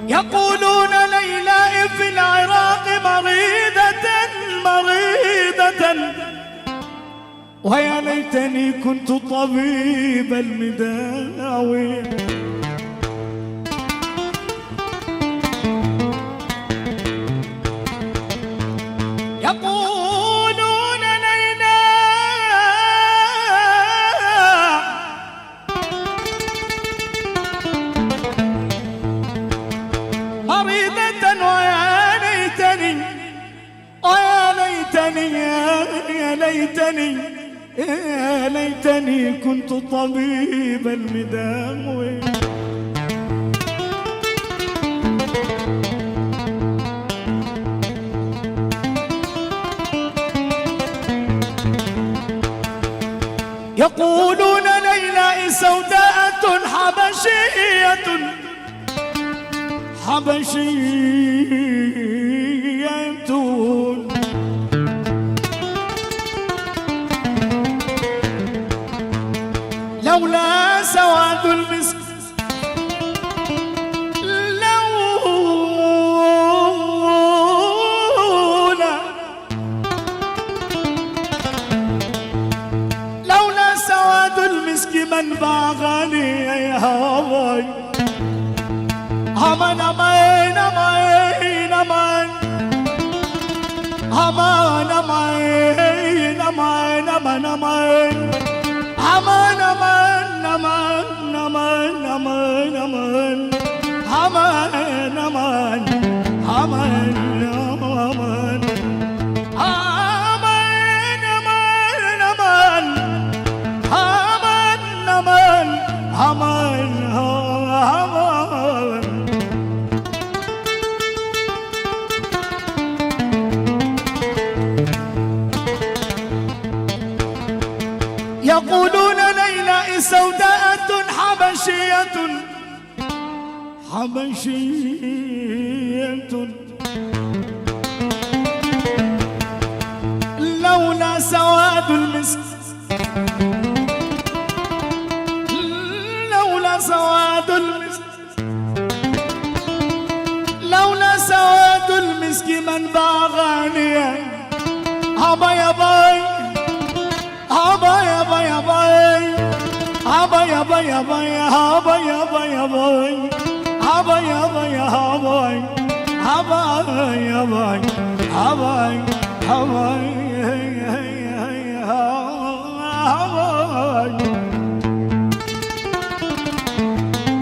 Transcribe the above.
يقولون ليلى في العراق مريضة مريضة، ويا ليتني كنت طبيب المداوي. يقولون ليلى مريضة، ويا ليتني ويا ليتني يا ليتني يا ليتني كنت طبيب المداوي. يقولون ليلى سوداء حبشية حبشية، لولا سواد المسك لولا سواد المسك من باغني يا هواي. أمان أمان أمان أمان أمان أمان أمان أمان أمان أمان أمان أمان أمان أمان أمان أمان أمان أمان أمان يقولون ليلى سوداء حبشية حبشية، لولا سواد المسك لولا سواد المسك لولا سواد المسك من باغاني. هبا يا باي هبا يا باي يا باي هبا يا باي يا باي هبا يا باي يا باي هبا يا باي يا باي هبا يا باي هبا هبا هبا